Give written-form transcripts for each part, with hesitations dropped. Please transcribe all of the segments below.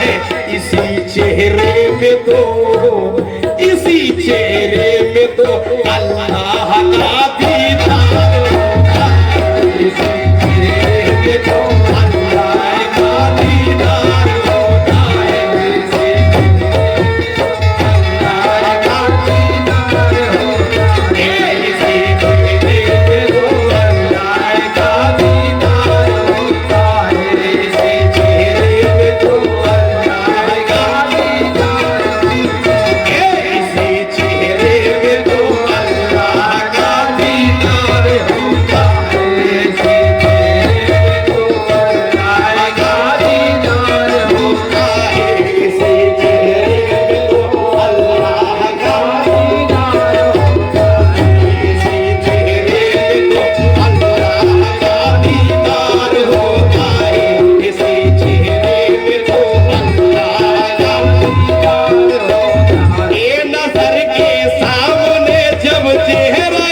है इसी चेहरे में तो, इसी चेहरे में तो अल्लाह का दीदार होता है, इसी चेहरे में तो अल्लाह का दीदार होता है, इसी अल्लाह का दीदार होता है, इसी चेहरे में तो अल्लाह का दीदार होता है, इसी चेहरे में तो अल्लाह का दीदार होता है, इसी चेहरे में तो अल्लाह का दीदार होता है, इसी चेहरे में तो अल्लाह का दीदार होता है, इसी चेहरे में तो अल्लाह का दीदार होता है, इसी चेहरे में तो अल्लाह का दीदार होता है, इसी चेहरे में तो अल्लाह का दीदार होता है। ये नजर के सामने जब चेहरा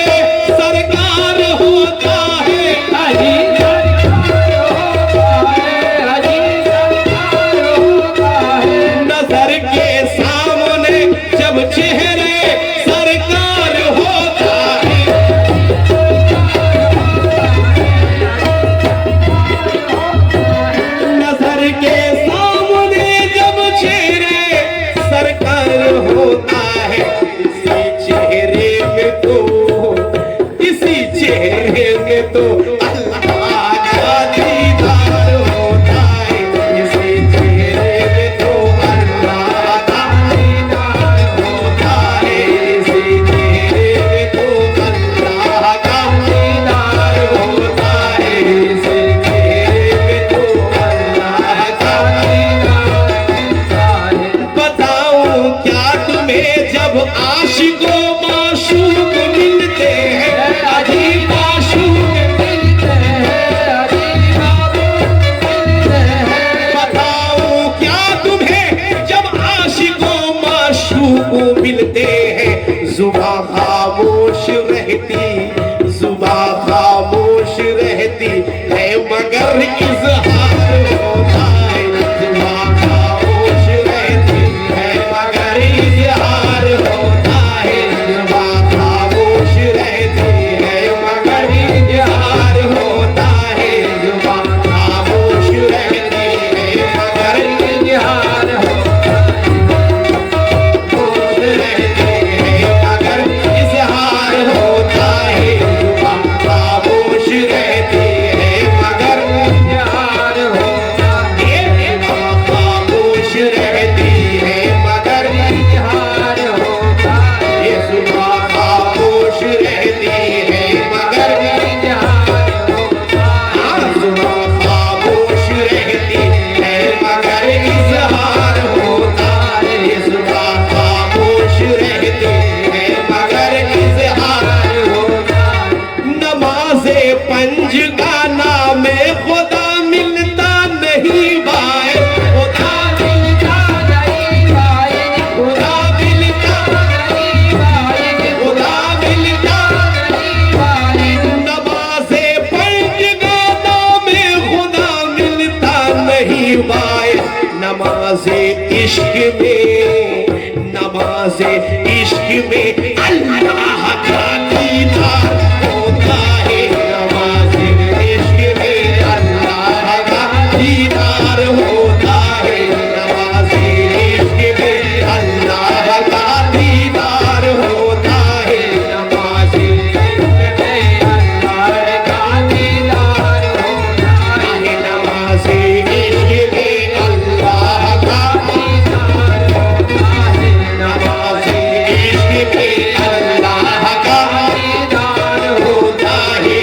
सरकार होता है, अजी सरकार होता है, अजी सरकार होता है, नजर के सामने जब चेहरे सरकार होता है, नजर के सामने जब चेहरे सरकार होता है, इसी चेहरे में तो, इसी चेहरे में तो अल्लाह का दीदार होता है, इसी चेहरे में तो अल्लाह का दीदार होता है, इसी चेहरे में तो अल्लाह का दीदार होता है, इसी चेहरे में तो अल्लाह का दीदार होता है। बताऊं क्या तुम्हें जब आशिको माशूक मिलते हैं, अजीब माशूक मिलते हैं, अजीब माशूक मिलते हैं, बताऊं क्या तुम्हें जब आशिको माशूक मिलते हैं, जुबां खामोश रहती, जुबां खामोश रहती है मगर इज़हार होता है, जुबां खामोश रहती है मगर इज़हार होता है, जुबां खामोश रहती है मगर इज़हार होता है, जुबां खामोश रहती है मगर इज़हार होता है, खामोश रहती है मगर इज़हार होता है, जुबां खामोश रहती है मगर इज़हार होता है, जुबां खामोश रहती है मगर इज़हार होता है, ये जुबां खामोश रहती है मगर इज़हार होता है, जुबां खामोश रहती है मगर इज़हार होता है, जुबां खामोश रहती है मगर इज़हार होता है। नमाज़े पंज का नाम खुदा मिलता नहीं भाई, खुदा मिलता नहीं भाई, खुदा मिलता नहीं भाई, खुदा मिलता नहीं भाई, नमाज़े पंज का नाम खुदा मिलता नहीं भाई, नमाज़े इश्क में, नमाज़े इश्क में अल्लाह का दीदार होता है, नमाज़े इश्क में अल्लाह का दीदार होता है, नमाज़े इश्क में अल्लाह का दीदार होता है, नमाज़े इश्क में अल्लाह का दीदार होता है, नमाज़े इश्क में अल्लाह का दीदार होता है, नमाज़े इश्क में अल्लाह का दीदार होता है,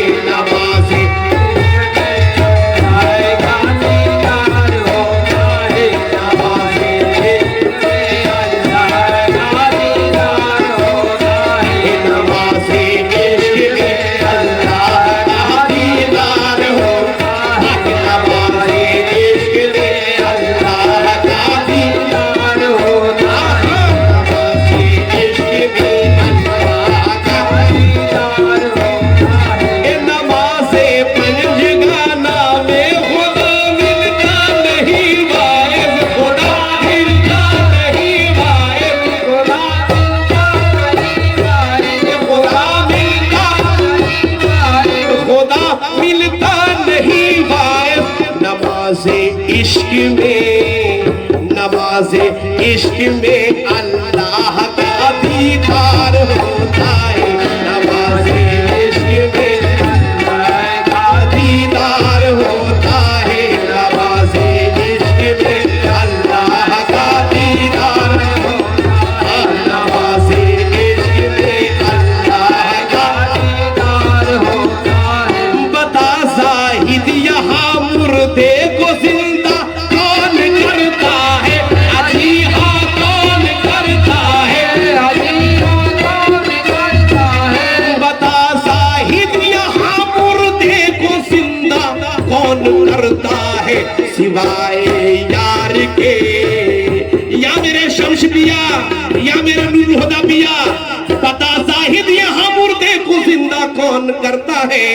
इश्क में, नमाज़े इश्क में अल्लाह का दीदार होता है। नमाज़े इश्क में अल्लाह का दीदार होता है। नमाज़े इश्क में अल्लाह का दीदार होता है। नमाज़े इश्क में अल्लाह का दीदार होता है। बता ज़ाहिद यहाँ मुर्दे को जिंदा कौन करता है? अजी हाँ कौन करता है? अजी हाँ कौन करता है? बता ज़ाहिद यहाँ मुर्दे को जिंदा कौन करता है सिवाय यार के? या मेरे शम्स पिया, या मेरा नूर हुदा पिया, बता ज़ाहिद यहाँ मुर्दे को जिंदा कौन करता है?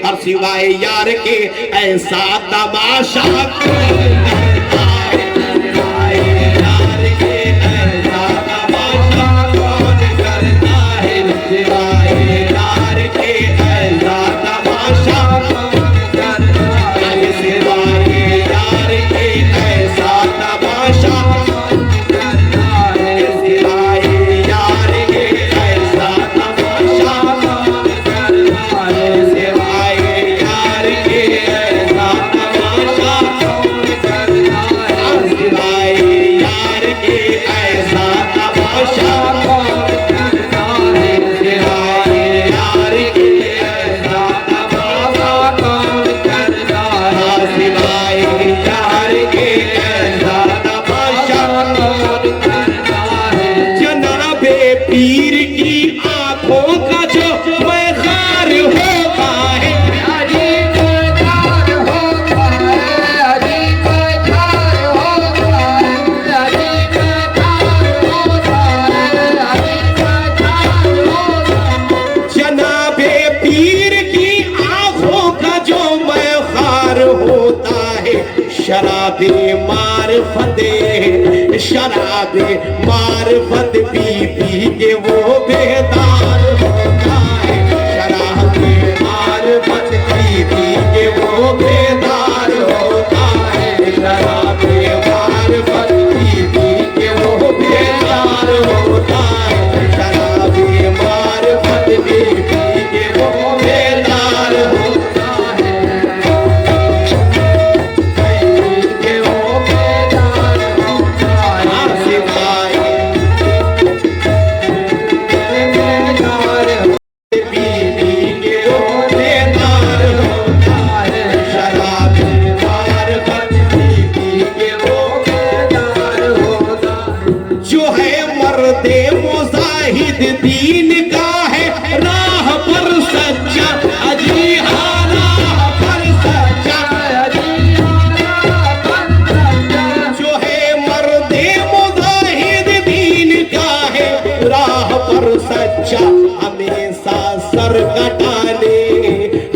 और सिवाय यार के ऐसा तमाशा कौन करता है? सिवाय यार के ऐसा तमाशा कौन करता है? सिवाय यार के ऐसा तमाशा कौन करता है? सिवाय यार के ऐसा तमाशा कौन करता है? सिवाय यार के ऐसा तमाशा कौन करता है? सिवाय यार के ऐसा तमाशा कौन करता है? सिवाय यार के ऐसा तमाशा कौन करता है? सिवाय यार के ऐसा तमाशा कौन करता है? सिवाय यार के ऐसा तमाशा कौन करता है? जनाबे पीर की आंखों का जो मैखार होता है, अजीब मैखार होता है, अजीब मैखार होता है, अजीब मैखार होता है, अजीब मैखार होता है। जनाबे पीर की आंखों का जो मैखार होता है, शराबे मारफते, शराबे मारफत पी पी के वो बेदार होता है। शराबे मारफत पी पी के वो बेदार होता है। शराबे मारफत पी पी के वो बेदार होता है। शराबे मारफत पी पी के वो बेदार होता है। के वो बेदार होता है। सिवाय बेदार बीवी के वो बेदार होता है। शराब मारफत बीवी के वो बेदार होता है। जो है मर्दे मुजाहिद दीन का है राह पर सच्चा, अजी हाँ राह पर सच्चा, अजी हाँ राह पर सच्चा। जो है मर्दे मुजाहिद दीन का है राह पर सच्चा, हमेशा सर कटाने,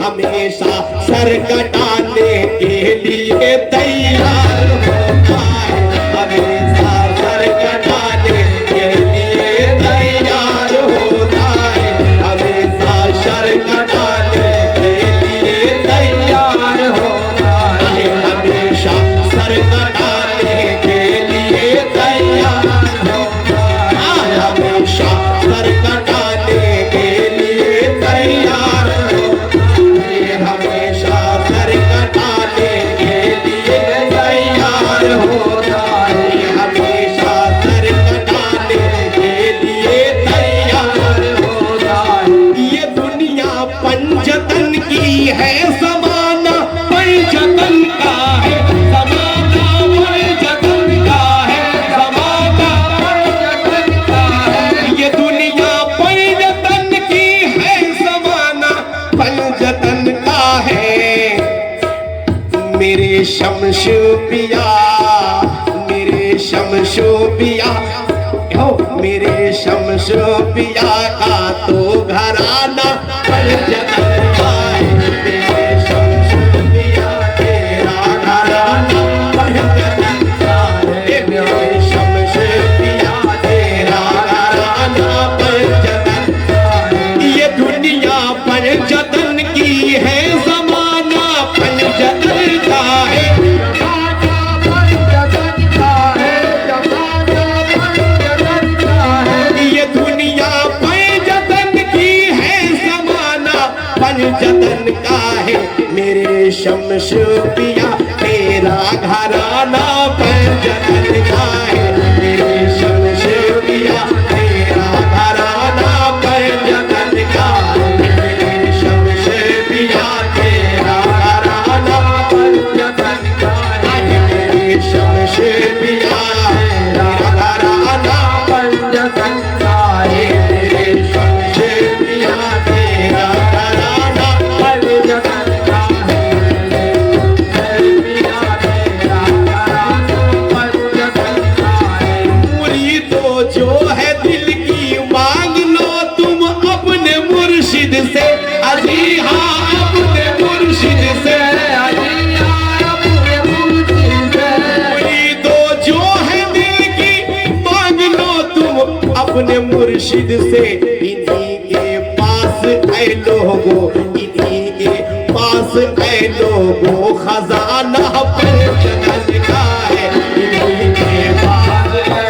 हमेशा सर कटाने के लिए तैयार होता है। हमेशा सर कटाने के लिए तैयार होता है। हमेशा सर कटाने के लिए तैयार होता है। हमेशा सर कटाने के लिए तैयार होता है। हमेशा सर कटाने के लिए तैयार होता है। हमेशा सर कटाने के लिए तैयार होता है। हमेशा सर कटाने के लिए तैयार होता है। ये दुनिया पंचतन की है, ज़माना पंचतन का है। ज़माना पंचतन का है। ज़माना पंचतन का है। ये दुनिया पंचतन की है, ज़माना पंचतन का है। मेरे शमशो पिया, मेरे शमशो पिया, मेरे शमशो पिया का तो घराना पंचतन का है। मेरे शमशो पिया तेरा घराना पंचतन का है। मेरे शमशो पिया तेरा घराना पंचतन का है। ये दुनिया पंचतन की है, ज़माना पंचतन का है। शम्स पिया तेरा घराना पंजतन का है। मेरे शम्स पिया तेरा घराना पंजतन का है। मेरे शम्स पिया तेरा घराना पंजतन का है। मेरे शम्स पिया तेरा घराना पंजतन का है। मेरे शम्स पिया तेरा घराना पंजतन का है। जो है दिल की मांग लो तुम अपने मुर्शिद से। अजी हाँ अपने मुर्शिद से। तो जो है दिल की मांग लो तुम अपने मुर्शिद से। इन्हीं के पास है लोगो, इन्हीं के पास है लोगो खजाना पंजतन का है। इन्हीं के पास है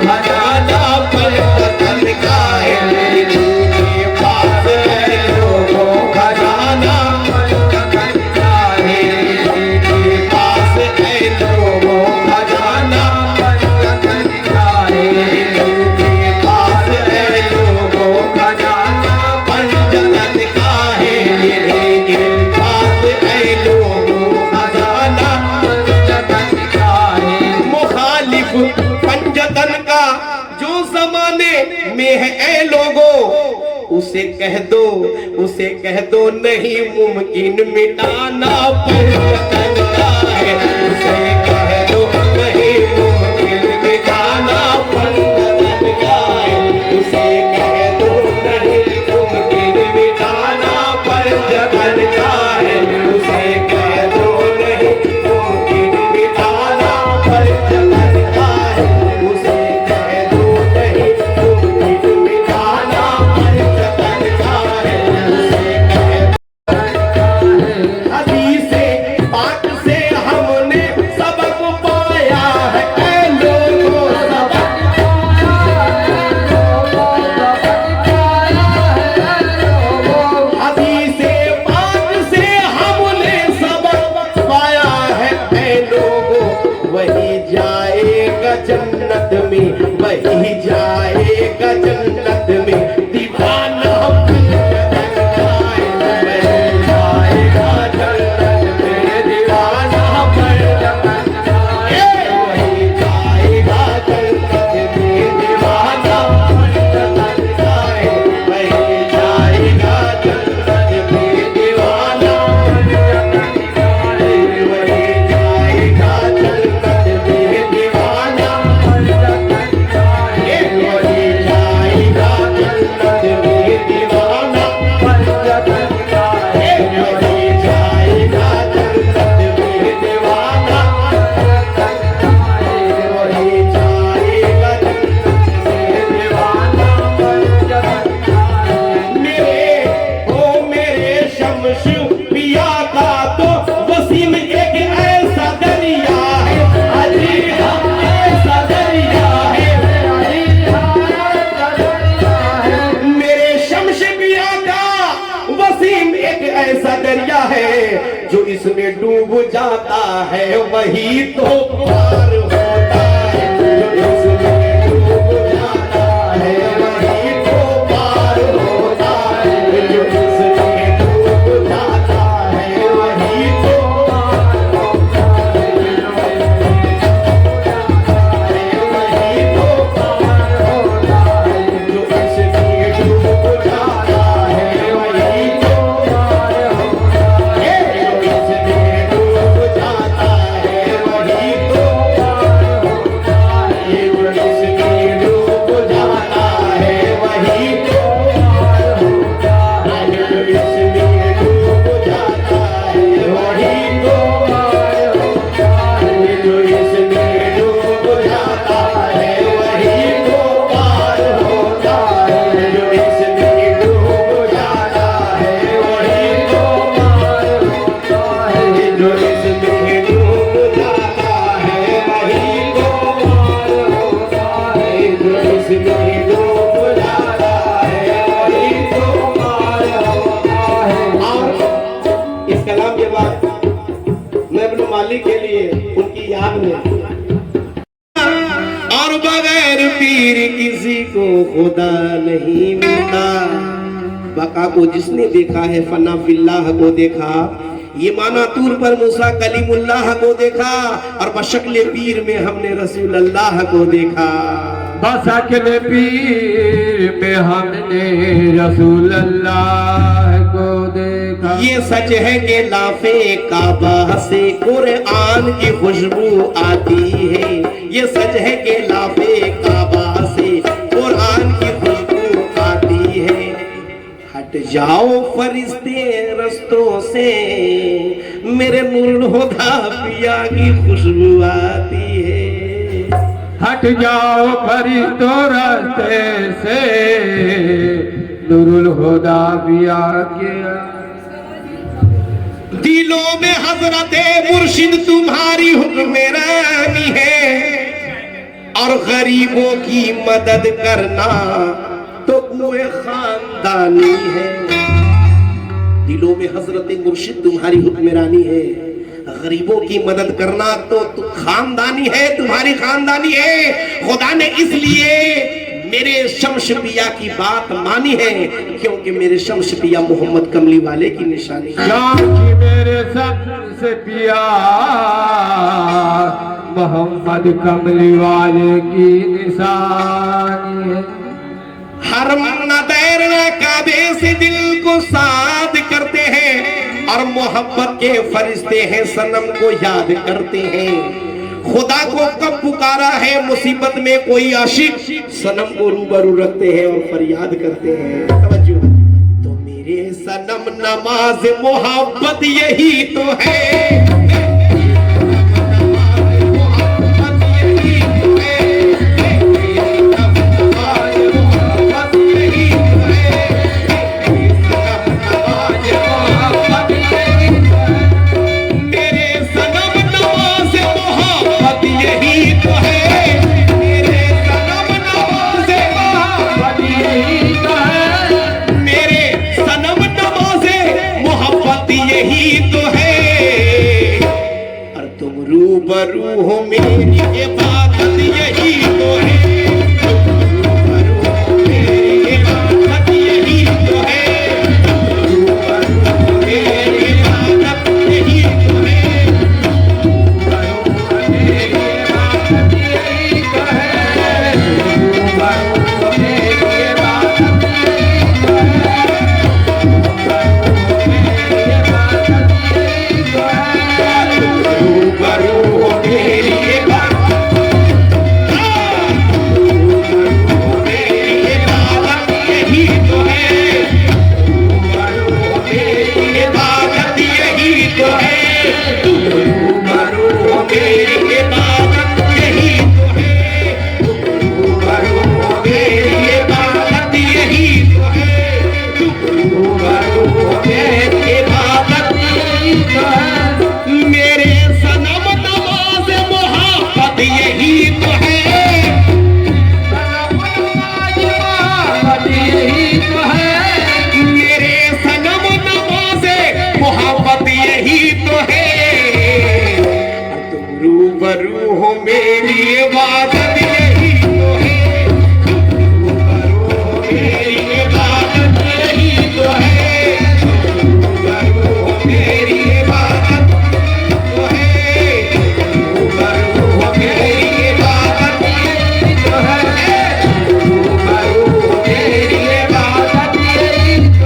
खजाना पंजतन का है। इन्हीं के पास है लोगो खजाना पंजतन का है। इन्हीं के पास है लोगो खजाना पंजतन का है। इन्हीं के पास है लोगो खजाना पंजतन का है। इन्हीं के पास है लोगो खजाना पंजतन का है। मुखालिफ पंजतन का जो जमाने में है ए लोगो, उसे कह दो नहीं मुमकिन मिटाना पंजतन का है। उसे कह दो नहीं मुमकिन मिटाना पंजतन का है। उसे कह दो नहीं मुमकिन मिटाना पंजतन का है। उसे कह दो नहीं मुमकिन मिटाना पंजतन का है। उसे कह दो नहीं मुमकिन मिटाना पंजतन का है। उसे कह हदीसे पाक से हमने सबक पाया है ऐ लोगों, सबक हदीसे पाक से हमने सबक पाया है ऐ लोगों। वही जाएगा जन्नत में, वही जाएगा जन्नत में दीवाना पंजतन का है। वही जाएगा जन्नत में दीवाना पंजतन का है। वही जाएगा जन्नत में दीवाना पंजतन का है। वही जाएगा जन्नत में दीवाना पंजतन का है। वही जाएगा जन्नत में दीवाना पंजतन का है। वही जाएगा जन्नत में दीवाना पंजतन का है। वही जाएगा जन्नत में दीवाना पंजतन का है। वही जाएगा जन्नत में दीवाना पंजतन का है। मेरे शम्स पिया का तो वसीम एक ऐसा दरिया है। अजी हाँ ऐसा दरिया है। मेरे शम्स पिया का वसीम एक ऐसा दरिया है। जो इसमें डूब जाता है वही तो पार होता है। जो इसमें डूब जाता है वही तो पार होता है। जो इसमें डूब जाता है वही तो पार होता है। वही तो पार होता है। जो इसमें डूब जाता है वही तो पार होता है। जो इसमें डूब जाता है वही तो पार और बगैर पीर किसी को खुदा नहीं मिलता। बका को जिसने देखा है फना फिल्लाह को देखा, ये माना तूर पर मूसा कलीमुल्लाह को देखा, और बशक्ल पीर में हमने रसूल अल्लाह को देखा। बशक्ल पीर में हमने रसूल अल्लाह को देखा। ये सच है कि लाफे काबा से कुरान की खुशबू आती है। ये सच है कि लाफे काबा से कुरान की खुशबू आती है। हट जाओ फरिश्ते रस्तों से, मेरे नूरुल हुदा पिया की खुशबू आती है। हट जाओ फरिश्तों रास्ते से, नूरुल हुदा पिया के। दिलों में हजरते मुर्शिद तुम्हारी हुक्मरानी है, और गरीबों की मदद करना तो कुए खानदानी है। दिलों में हजरत मुर्शिद तुम्हारी हुक्मरानी है, गरीबों की मदद करना तो खानदानी है, तुम्हारी खानदानी है। खुदा ने इसलिए मेरे शम्स पिया की बात मानी है, क्योंकि मेरे शम्स पिया मोहम्मद कमली वाले की निशानी है। क्योंकि मेरे शम्स पिया मोहम्मद कमली वाले की निशानी है। हर मन्ना दैरना काबे से दिल को साध करते हैं, और मोहब्बत के फरिश्ते हैं सनम को याद करते हैं। खुदा को कब पुकारा है मुसीबत में कोई आशिक, सनम को रूबरू रखते हैं और फरियाद करते हैं। तवज्जो, तो मेरे सनम नमाज मोहब्बत यही तो है। रूबरू हो मेरी इबादत यही तो है। रूबरू हो मेरी इबादत यही तो है। रूबरू हो मेरी इबादत यही तो है। रूबरू हो मेरी इबादत यही तो है। रूबरू हो मेरी इबादत यही तो है। रूबरू हो मेरी इबादत यही तो है। रूबरू रूबरू हो मेरी इबादत यही तो है। रूबरू हो मेरी इबादत यही तो है। रूबरू हो मेरी इबादत तो है। रूबरू हो मेरी इबादत यही तो है। रूबरू हो मेरी इबादत यही तो है।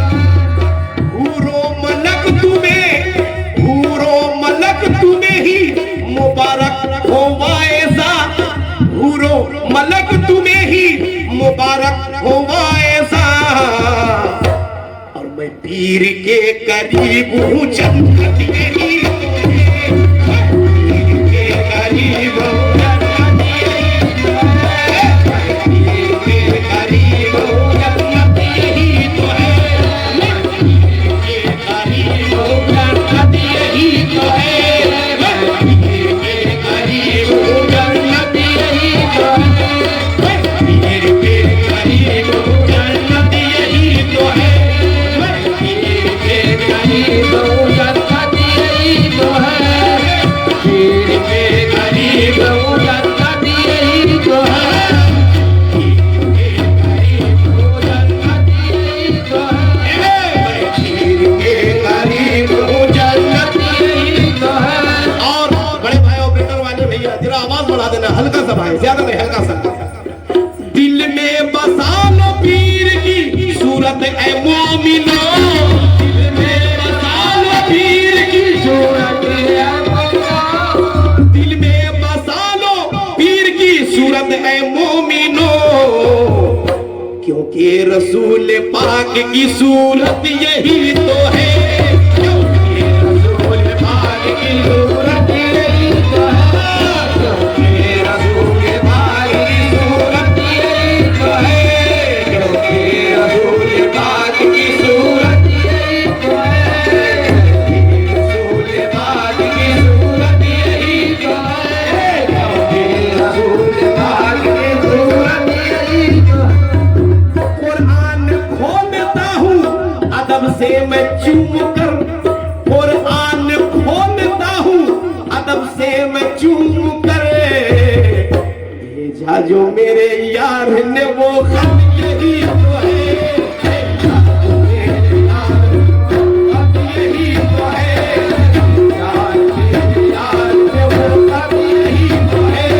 हूरो मलक तुम्हें, हूरो मलक तुम्हें ही मुबारक हो वायसा। हूरो मलक तुम्हें ही मुबारक हो वायसा। और मैं पीर के करीब हूँ जन्नत यही तो है। पीर के करीब हूँ जन्नत यही तो है। पीर के करीब हूँ जन्नत यही तो है। पीर के करीब हूँ जन्नत यही तो है। सा भाई, ज्यादा नहीं, हल्का सा। दिल में बसा लो पीर की सूरत ए मोमिनो, दिल में बसा लो पीर की सूरत ए मोमिनो, दिल में बसा लो पीर की सूरत ए मोमिनो, क्योंकि रसूल पाक की सूरत यही तो है, क्योंकि रसूल पाक की सूरत यही तो है, क्योंकि रसूल पाक की सूरत यही तो है, क्योंकि रसूल पाक की सूरत यही तो है, रसूल पाक की सूरत यही तो है, क्योंकि रसूल पाक की सूरत यही तो है। कुरान खोलता हूँ अदब से मैं चूम कर, कुरान खोलता हूँ अदब से मैं चूम कर, भेजा जो मेरे यार ने वो खत यही तो है, भेजा जो मेरे यार ने खत यही तो है, यार मेरे यार ने वो खत यही तो है,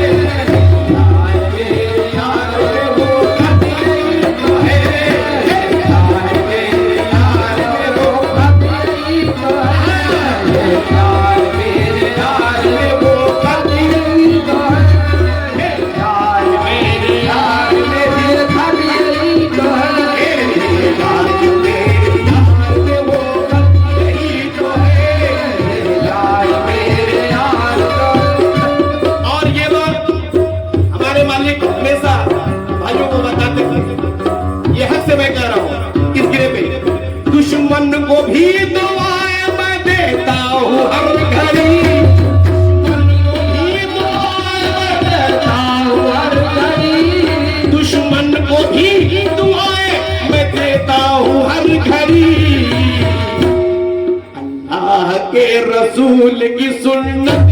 यार मेरे यार ने वो खत यही तो है, यार मेरे यार ने वो खत यही तो है, यार मेरे यार ने वो खत यही तो है, यार मेरे यार ने वो खत यही तो है, यार मेरे यार ने वो खत यही तो है, यार मेरे यार तो। और ये बात हमारे मालिक हमेशा भाइयों को बताते थे, ये हक से मैं कह रहा हूँ, किस गिरे पे, दुश्मन को भी दुआएं मैं देता हूँ हर घड़ी, दुश्मन को भी दुआएं मैं देता हूँ हर घड़ी, अल्लाह के रसूल की सुन्नत